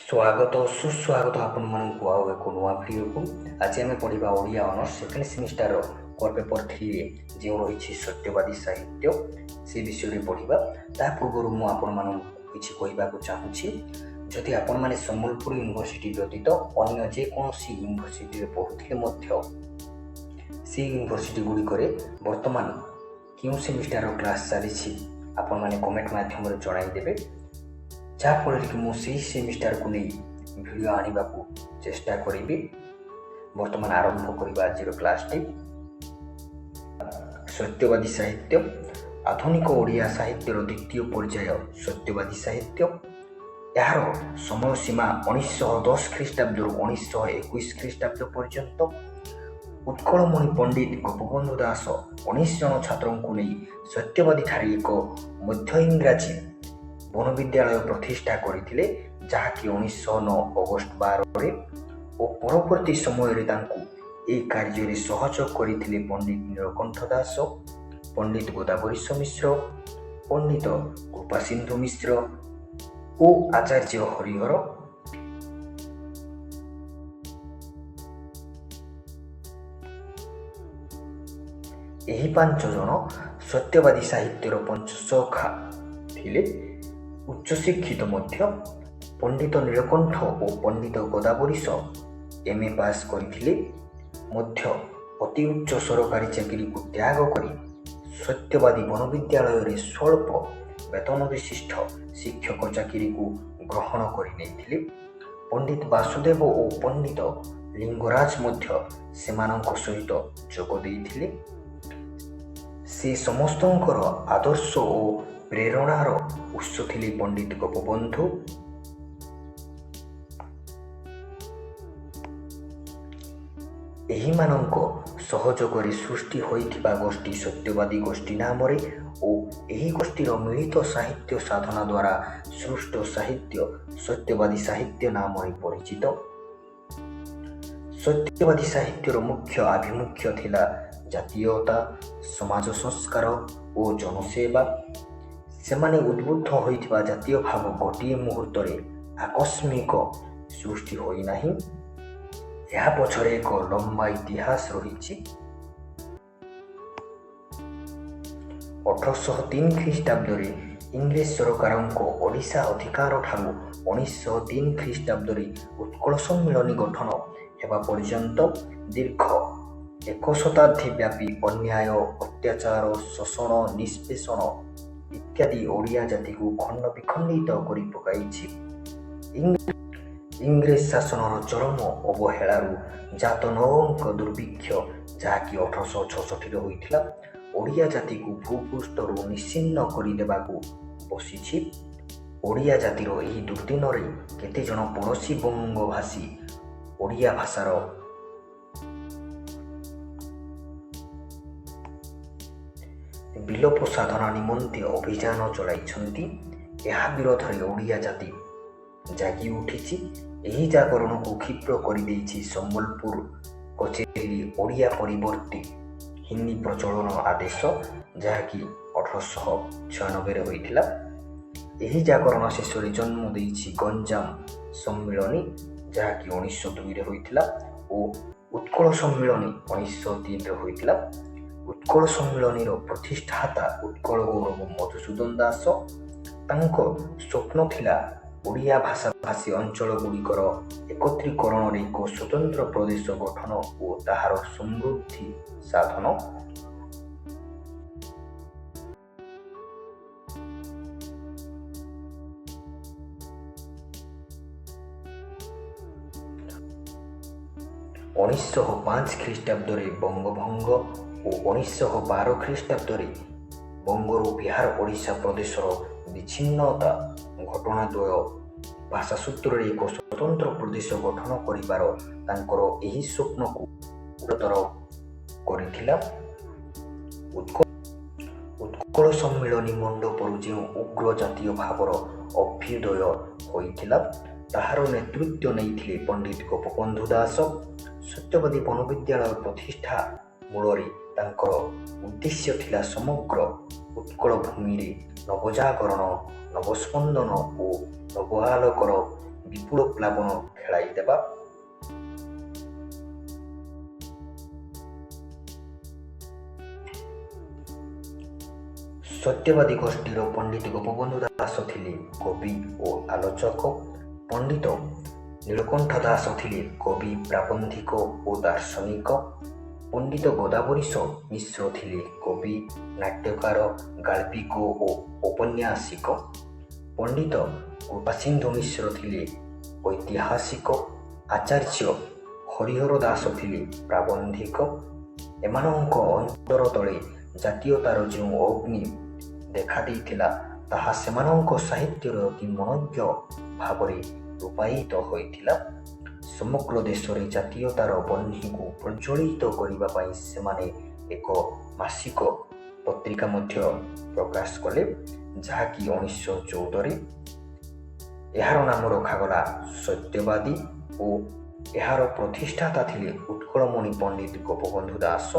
ସ୍ୱାଗତ ସୁସ୍ୱାଗତ ଆପଣମାନଙ୍କୁ ଆଉ ଏକ ନୂଆ ଭିଡ଼ିଓକୁ। ଆଜି ଆମେ ପଢ଼ିବା ଓଡ଼ିଆ ଅନର୍ସ ସେକେଣ୍ଡ ସେମିଷ୍ଟାରର କୋର୍ ପେପର୍ 3ରେ ଯେଉଁ ରହିଛି ସତ୍ୟବାଦୀ ସାହିତ୍ୟ ସେ ବିଷୟରେ ପଢ଼ିବା। ତା ପୂର୍ବରୁ ମୁଁ ଆପଣମାନଙ୍କୁ କିଛି କହିବାକୁ ଚାହୁଁଛି, ଯଦି ଆପଣମାନେ ସମ୍ବଲପୁର ୟୁନିଭର୍ସିଟି ବ୍ୟତୀତ ଅନ୍ୟ ଯେକୌଣସି ୟୁନିଭର୍ସିଟିରେ ପଢ଼ୁଥିଲେ ମଧ୍ୟ ସେ ୟୁନିଭର୍ସିଟି ଗୁଡ଼ିକରେ ବର୍ତ୍ତମାନ କେଉଁ ସେମିଷ୍ଟାରର କ୍ଲାସ୍ ଚାଲିଛି ଆପଣମାନେ କମେଣ୍ଟ ମାଧ୍ୟମରେ ଜଣାଇଦେବେ, ଯାହାଫଳରେ କି ମୁଁ ସେହି ସେମିଷ୍ଟାରକୁ ନେଇ ଭିଡ଼ିଓ ଆଣିବାକୁ ଚେଷ୍ଟା କରିବି। ବର୍ତ୍ତମାନ ଆରମ୍ଭ କରିବା ଆଜିର କ୍ଲାସ୍ଟି। ସତ୍ୟବାଦୀ ସାହିତ୍ୟ, ଆଧୁନିକ ଓଡ଼ିଆ ସାହିତ୍ୟର ଦ୍ୱିତୀୟ ପର୍ଯ୍ୟାୟ ସତ୍ୟବାଦୀ ସାହିତ୍ୟ। ଏହାର ସମୟ ସୀମା 1910 ଖ୍ରୀଷ୍ଟାବ୍ଦରୁ 1921 ଖ୍ରୀଷ୍ଟାବ୍ଦ ପର୍ଯ୍ୟନ୍ତ। ଉତ୍କଳମଣି ପଣ୍ଡିତ ଗୋପବନ୍ଧୁ ଦାସ 19 ଜଣ ଛାତ୍ରଙ୍କୁ ନେଇ ସତ୍ୟବାଦୀଠାରେ ଏକ ମଧ୍ୟ ଇଂରାଜୀ ବନବିଦ୍ୟାଳୟ ପ୍ରତିଷ୍ଠା କରିଥିଲେ, ଯାହାକି 1909 ଅଗଷ୍ଟ 12ରେ ଓ ପରବର୍ତ୍ତୀ ସମୟରେ ତାଙ୍କୁ ଏହି କାର୍ଯ୍ୟରେ ସହଯୋଗ କରିଥିଲେ ପଣ୍ଡିତ ନୀଳକଣ୍ଠ ଦାସ, ପଣ୍ଡିତ ଗୋଦାବରୀଶ ମିଶ୍ର, ପଣ୍ଡିତ କୃପାସିନ୍ଧୁ ମିଶ୍ର ଓ ଆଚାର୍ଯ୍ୟ ହରିହର। ଏହି 5 ଜଣ ସତ୍ୟବାଦୀ ସାହିତ୍ୟର ପଞ୍ଚସଖା ଥିଲେ। ଉଚ୍ଚଶିକ୍ଷିତ ମଧ୍ୟ। ପଣ୍ଡିତ ନୀଳକଣ୍ଠ ଓ ପଣ୍ଡିତ ଗୋଦାବରୀଶ MA ପାସ୍ କରିଥିଲେ ମଧ୍ୟ ଅତି ଉଚ୍ଚ ସରକାରୀ ଚାକିରିକୁ ତ୍ୟାଗ କରି ସତ୍ୟବାଦୀ ବନବିଦ୍ୟାଳୟରେ ସ୍ୱଳ୍ପ ବେତନ ବିଶିଷ୍ଟ ଶିକ୍ଷକ ଚାକିରିକୁ ଗ୍ରହଣ କରିନେଇଥିଲେ। ପଣ୍ଡିତ ବାସୁଦେବ ଓ ପଣ୍ଡିତ ଲିଙ୍ଗରାଜ ମଧ୍ୟ ସେମାନଙ୍କ ସହିତ ଯୋଗ ଦେଇଥିଲେ। ସେ ସମସ୍ତଙ୍କର ଆଦର୍ଶ ଓ ପ୍ରେରଣାର ଉତ୍ସ ଥିଲେ ପଣ୍ଡିତ ଗୋପବନ୍ଧୁ। ଏହିମାନଙ୍କ ସହଯୋଗରେ ସୃଷ୍ଟି ହୋଇଥିବା ଗୋଷ୍ଠୀ ସତ୍ୟବାଦୀ ଗୋଷ୍ଠୀ ନାମରେ ଓ ଏହି ଗୋଷ୍ଠୀର ମିଳିତ ସାହିତ୍ୟ ସାଧନା ଦ୍ୱାରା ସୃଷ୍ଟ ସାହିତ୍ୟ ସତ୍ୟବାଦୀ ସାହିତ୍ୟ ନାମରେ ପରିଚିତ। ସତ୍ୟବାଦୀ ସାହିତ୍ୟର ମୁଖ୍ୟ ଆଭିମୁଖ୍ୟ ଥିଲା ଜାତୀୟତା, ସମାଜ ସଂସ୍କାର ଓ ଜନସେବା। ସେମାନେ ଉଦ୍ବୁଦ୍ଧ ହୋଇଥିବା ଜାତୀୟ ଭାବ ଗୋଟିଏ ମୁହୂର୍ତ୍ତରେ ଆକସ୍ମିକ ସୃଷ୍ଟି ହୋଇନାହିଁ, ଏହା ପଛରେ ଏକ ଲମ୍ବା ଇତିହାସ ରହିଛି। 1803 ଖ୍ରୀଷ୍ଟାବ୍ଦରେ ଇଂରେଜ ସରକାରଙ୍କ ଓଡ଼ିଶା ଅଧିକାର ଠାରୁ 1903 ଖ୍ରୀଷ୍ଟାବ୍ଦରେ ଉତ୍କଳ ସମ୍ମିଳନୀ ଗଠନ ହେବା ପର୍ଯ୍ୟନ୍ତ ଦୀର୍ଘ 1 ଶତାବ୍ଦୀ ବ୍ୟାପୀ ଅନ୍ୟାୟ, ଅତ୍ୟାଚାର, ଶୋଷଣ, ନିଷ୍ପେଷଣ ଇତ୍ୟାଦି ଓଡ଼ିଆ ଜାତିକୁ ଖଣ୍ଡ ବିଖଣ୍ଡିତ କରି ପକାଇଛି। ଇଂରେଜ ଶାସନର ଚରମ ଅବହେଳାରୁ ଜାତ ନବଙ୍କ ଦୁର୍ଭିକ୍ଷ, ଯାହାକି 1866ରେ ହୋଇଥିଲା, ଓଡ଼ିଆ ଜାତିକୁ ଭୂପୃଷ୍ଠରୁ ନିଶ୍ଚିହ୍ନ କରିଦେବାକୁ ବସିଛି। ଓଡ଼ିଆ ଜାତିର ଏହି ଦୁର୍ଦ୍ଦିନରେ କେତେଜଣ ପଡ଼ୋଶୀ ବଙ୍ଗଭାଷୀ ଓଡ଼ିଆ ଭାଷାର ବିଲୋପ ସାଧନା ନିମନ୍ତେ ଅଭିଯାନ ଚଳାଇଛନ୍ତି। ଏହା ବିରୋଧରେ ଓଡ଼ିଆ ଜାତି ଜାଗି ଉଠିଛି। ଏହି ଜାଗରଣକୁ କ୍ଷିପ୍ର କରିଦେଇଛି ସମ୍ବଲପୁର କଚେରୀରେ ଓଡ଼ିଆ ପରିବର୍ତ୍ତେ ହିନ୍ଦୀ ପ୍ରଚଳନ ଆଦେଶ, ଯାହାକି 1896ରେ ହୋଇଥିଲା। ଏହି ଜାଗରଣ ଶେଷରେ ଜନ୍ମ ଦେଇଛି ଗଞ୍ଜାମ ସମ୍ମିଳନୀ, ଯାହାକି 1902ରେ ହୋଇଥିଲା ଓ ଉତ୍କଳ ସମ୍ମିଳନୀ 1903ରେ ହୋଇଥିଲା। ଉତ୍କଳ ସମ୍ମିଳନୀର ପ୍ରତିଷ୍ଠାତା ଉତ୍କଳ ଗୌରବ ମଧୁସୂଦନ ଦାସ। ତାଙ୍କ ସ୍ୱପ୍ନ ଥିଲା ଓଡ଼ିଆ ଭାଷାଭାଷୀ ଅଞ୍ଚଳଗୁଡ଼ିକର ଏକତ୍ରୀକରଣରେ ଏକ ସ୍ୱତନ୍ତ୍ର ପ୍ରଦେଶ ଗଠନ ଓ ତାହାର ସମୃଦ୍ଧି ସାଧନ। ' 1905 ଖ୍ରୀଷ୍ଟାବ୍ଦରେ ବଙ୍ଗଭଙ୍ଗ ଓ 1912 ଖ୍ରୀଷ୍ଟାବ୍ଦରେ ବଙ୍ଗରୁ ବିହାର ଓଡ଼ିଶା ପ୍ରଦେଶର ବିଚ୍ଛିନ୍ନତା ଘଟଣାଦ୍ୱୟ ଭାଷାସୂତ୍ରରେ ଏକ ସ୍ୱତନ୍ତ୍ର ପ୍ରଦେଶ ଗଠନ କରିବାର ତାଙ୍କର ଏହି ସ୍ୱପ୍ନକୁ ଉତ୍ତର କରିଥିଲା। ଉତ୍କଳ ସମ୍ମିଳନୀ ମଣ୍ଡପରୁ ଯେଉଁ ଉଗ୍ର ଜାତୀୟ ଭାବର ଅଭ୍ୟୁଦୟ ହୋଇଥିଲା, ତାହାର ନେତୃତ୍ୱ ନେଇଥିଲେ ପଣ୍ଡିତ ଗୋପବନ୍ଧୁ ଦାସ। ସତ୍ୟବାଦୀ ବନବିଦ୍ୟାଳୟ ପ୍ରତିଷ୍ଠା ମୂଳରେ ତାଙ୍କର ଉଦ୍ଦେଶ୍ୟ ଥିଲା ସମଗ୍ର ଉତ୍କଳ ଭୂମିରେ ନବଜାଗରଣ, ନବସ୍ପନ୍ଦନ ଓ ନବ ଆଲୋକର ବିପୁଳ ପ୍ଲାବନ ଖେଳାଇ ଦେବା। ସତ୍ୟବାଦୀ ଗୋଷ୍ଠୀର ପଣ୍ଡିତ ଗୋପବନ୍ଧୁ ଦାସ ଥିଲେ କବି ଓ ଆଲୋଚକ। ପଣ୍ଡିତ ନୀଳକଣ୍ଠ ଦାସ ଥିଲେ କବି, ପ୍ରାବନ୍ଧିକ ଓ ଦାର୍ଶନିକ। ପଣ୍ଡିତ ଗୋଦାବରୀଶ ମିଶ୍ର ଥିଲେ କବି, ନାଟ୍ୟକାର, ଗାଳ୍ପିକ ଓ ଔପନ୍ୟାସିକ। ପଣ୍ଡିତ କୃପାସିନ୍ଧୁ ମିଶ୍ର ଥିଲେ ଐତିହାସିକ। ଆଚାର୍ଯ୍ୟ ହରିହର ଦାସ ଥିଲେ ପ୍ରାବନ୍ଧିକ। ଏମାନଙ୍କ ଅନ୍ତର ତଳେ ଜାତୀୟତାର ଯେଉଁ ଅଗ୍ନି ଦେଖାଦେଇଥିଲା ତାହା ସେମାନଙ୍କ ସାହିତ୍ୟରେ ଅତି ମନୋଜ୍ଞ ଭାବରେ ରୂପାୟିତ ହୋଇଥିଲା। ସମଗ୍ର ଦେଶରେ ଜାତୀୟତାର ବହ୍ନିକୁ ପ୍ରଜ୍ୱଳିତ କରିବା ପାଇଁ ସେମାନେ ଏକ ମାସିକ ପତ୍ରିକା ମଧ୍ୟ ପ୍ରକାଶ କଲେ, ଯାହାକି 1914ରେ। ଏହାର ନାମ ରଖାଗଲା ସତ୍ୟବାଦୀ ଓ ଏହାର ପ୍ରତିଷ୍ଠାତା ଥିଲେ ଉତ୍କଳମଣି ପଣ୍ଡିତ ଗୋପବନ୍ଧୁ ଦାସ।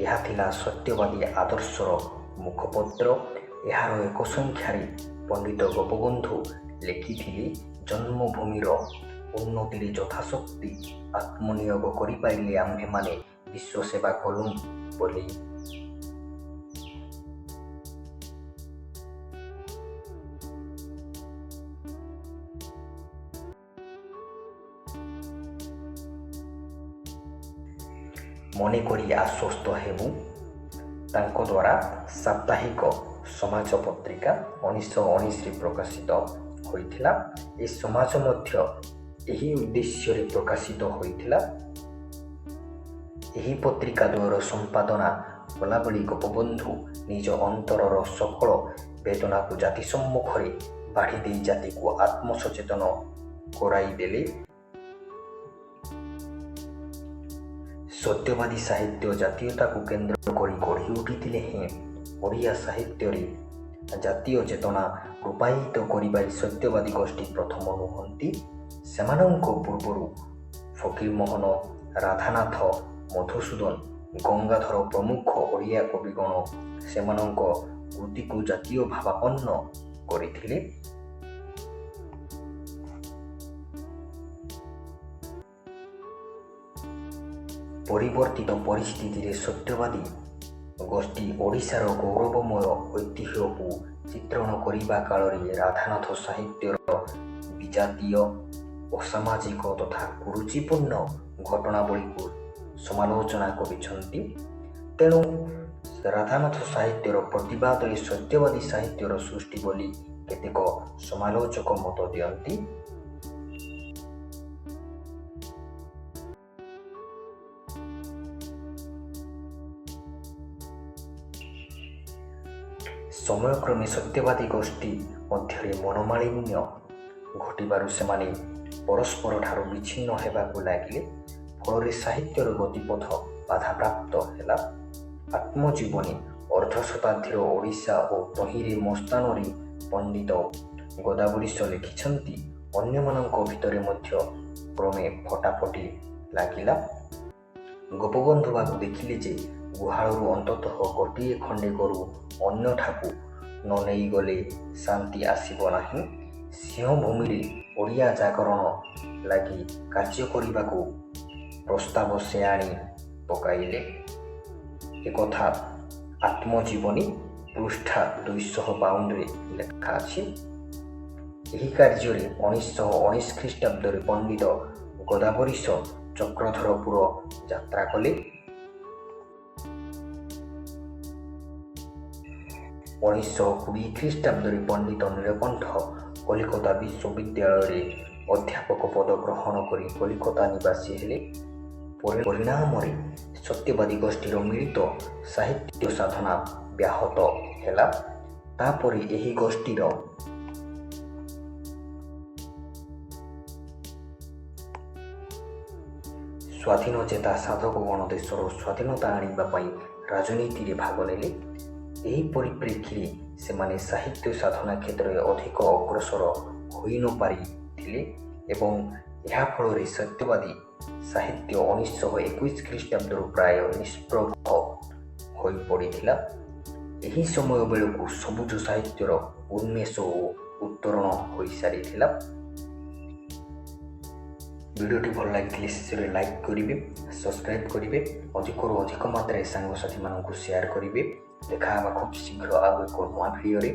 ଏହା ଥିଲା ସତ୍ୟବାଦୀ ଆଦର୍ଶର ମୁଖପତ୍ର। ଏହାର ଏକ ସଂଖ୍ୟାରେ ପଣ୍ଡିତ ଗୋପବନ୍ଧୁ ଲେଖିଥିଲେ, ଜନ୍ମଭୂମିର ଉନ୍ନତିରେ ଯଥାଶକ୍ତି ଆତ୍ମନିୟୋଗ କରିପାରିଲେ ଆମ୍ଭେମାନେ ବିଶ୍ୱ ସେବା କଲୁଁ ବୋଲି। ମନେକରି ଆଶ୍ୱସ୍ତ ହେବୁ। ତାଙ୍କ ଦ୍ୱାରା ସାପ୍ତାହିକ ସମାଜ ପତ୍ରିକା 1919ରେ ପ୍ରକାଶିତ ହୋଇଥିଲା। ଏ ସମାଜ ମଧ୍ୟ ଏହି ଉଦ୍ଦେଶ୍ୟରେ ପ୍ରକାଶିତ ହୋଇଥିଲା। ଏହି ପତ୍ରିକା ଦ୍ୱୟର ସମ୍ପାଦନା କଲାବେଳେ ଗୋପବନ୍ଧୁ ନିଜ ଅନ୍ତରର ସକଳ ବେଦନାକୁ ଜାତି ସମ୍ମୁଖରେ ବାଢ଼ି ଦେଇ ଜାତିକୁ ଆତ୍ମସଚେତନ କରାଇଦେଲେ। ସତ୍ୟବାଦୀ ସାହିତ୍ୟ ଜାତୀୟତାକୁ କେନ୍ଦ୍ର କରି ଗଢ଼ି ଉଠିଥିଲେ ହେଁ ଓଡ଼ିଆ ସାହିତ୍ୟରେ ଜାତୀୟ ଚେତନା ରୂପାୟିତ କରିବାରେ ସତ୍ୟବାଦୀ ଗୋଷ୍ଠୀ ପ୍ରଥମ ନୁହନ୍ତି। ସେମାନଙ୍କ ପୂର୍ବରୁ ଫକୀରମୋହନ, ରାଧାନାଥ, ମଧୁସୂଦନ, ଗଙ୍ଗାଧର ପ୍ରମୁଖ ଓଡ଼ିଆ କବିଗଣ ସେମାନଙ୍କ କୃତିକୁ ଜାତୀୟ ଭାବାପନ୍ନ କରିଥିଲେ। ପରିବର୍ତ୍ତିତ ପରିସ୍ଥିତିରେ ସତ୍ୟବାଦୀ ଗୋଷ୍ଠୀ ଓଡ଼ିଶାର ଗୌରବମୟ ଐତିହ୍ୟକୁ ଚିତ୍ରଣ କରିବା କାଳରେ ରାଧାନାଥ ସାହିତ୍ୟର ବିଜାତୀୟ, ଅସାମାଜିକ ତଥା କୁରୁଚିପୂର୍ଣ୍ଣ ଘଟଣାବଳୀକୁ ସମାଲୋଚନା କରିଛନ୍ତି। ତେଣୁ ରାଧାନାଥ ସାହିତ୍ୟର ପ୍ରତିବାଦରେ ସତ୍ୟବାଦୀ ସାହିତ୍ୟର ସୃଷ୍ଟି ବୋଲି କେତେକ ସମାଲୋଚକ ମତ ଦିଅନ୍ତି। ସମୟକ୍ରମେ ସତ୍ୟବାଦୀ ଗୋଷ୍ଠୀ ମଧ୍ୟରେ ମନୋମାଳିନ୍ୟ ଘଟିବାରୁ ସେମାନେ ପରସ୍ପରଠାରୁ ବିଚ୍ଛିନ୍ନ ହେବାକୁ ଲାଗିଲେ। ଫଳରେ ସାହିତ୍ୟର ଗତିପଥ ବାଧାପ୍ରାପ୍ତ ହେଲା। ଆତ୍ମଜୀବନୀ ଅର୍ଦ୍ଧଶତାବ୍ଦୀର ଓଡ଼ିଶା ଓ ତହିଁରେ ମସ୍ତାନରେ ପଣ୍ଡିତ ଗୋଦାବରୀଶ ଲେଖିଛନ୍ତି। ଅନ୍ୟମାନଙ୍କ ଭିତରେ ମଧ୍ୟ କ୍ରମେ ଫଟାଫଟି ଲାଗିଲା। ଗୋପବନ୍ଧୁ ବାବୁ ଦେଖିଲେ ଯେ ଗୁହାଳରୁ ଅନ୍ତତଃ ଗୋଟିଏ ଖଣ୍ଡେ ଗୋରୁ ଅନ୍ୟଠାକୁ ନ ନେଇଗଲେ ଶାନ୍ତି ଆସିବ ନାହିଁ। ସିଂହଭୂମିରେ ଓଡ଼ିଆ ଜାଗରଣ ଲାଗି କାର୍ଯ୍ୟ କରିବାକୁ ପ୍ରସ୍ତାବ ସେ ଆଣି ପକାଇଲେ। ଏକଥା ଆତ୍ମଜୀବନୀ ପୃଷ୍ଠା 252ରେ ଲେଖା ଅଛି। ଏହି କାର୍ଯ୍ୟରେ 1919 ଖ୍ରୀଷ୍ଟାବ୍ଦରେ ପଣ୍ଡିତ ଗୋଦାବରୀଶ ଚକ୍ରଧରପୁର ଯାତ୍ରା କଲେ। 1920 ଖ୍ରୀଷ୍ଟାବ୍ଦରେ ପଣ୍ଡିତ ନୀଳକଣ୍ଠ କଲିକତା ବିଶ୍ୱବିଦ୍ୟାଳୟରେ ଅଧ୍ୟାପକ ପଦ ଗ୍ରହଣ କରି କଲିକତା ନିବାସୀ ହେଲେ। ପରିଣାମରେ ସତ୍ୟବାଦୀ ଗୋଷ୍ଠୀର ମିଳିତ ସାହିତ୍ୟ ସାଧନା ବ୍ୟାହତ ହେଲା। ତାପରେ ଏହି ଗୋଷ୍ଠୀର ସ୍ୱାଧୀନଚେତା ସାଧକଗଣ ଦେଶର ସ୍ୱାଧୀନତା ଆଣିବା ପାଇଁ ରାଜନୀତିରେ ଭାଗ ନେଲେ। ଏହି ପରିପ୍ରେକ୍ଷୀରେ ସେମାନେ ସାହିତ୍ୟ ସାଧନା କ୍ଷେତ୍ରରେ ଅଧିକ ଅଗ୍ରସର ହୋଇ ନ ପାରିଥିଲେ ଏବଂ ଏହା ଫଳରେ ସତ୍ୟବାଦୀ ସାହିତ୍ୟ 1921 ଖ୍ରୀଷ୍ଟାବ୍ଦରୁ ପ୍ରାୟ ନିଷ୍ପ୍ରଭ ହୋଇପଡ଼ିଥିଲା। ଏହି ସମୟ ବେଳକୁ ସବୁଜ ସାହିତ୍ୟର ଉନ୍ମେଷ ଓ ଉତ୍ତରଣ ହୋଇସାରିଥିଲା। ଭିଡ଼ିଓଟି ଭଲ ଲାଗିଥିଲେ ଶେଷରେ ଲାଇକ୍ କରିବେ, ସବସ୍କ୍ରାଇବ୍ କରିବେ, ଅଧିକରୁ ଅଧିକ ମାତ୍ରାରେ ସାଙ୍ଗସାଥିମାନଙ୍କୁ ସେୟାର କରିବେ। ଦେଖା ହେବା ଖୁବ୍ ଶୀଘ୍ର ଆଉ ଏକ ନୂଆ ଭିଡ଼ିଓରେ।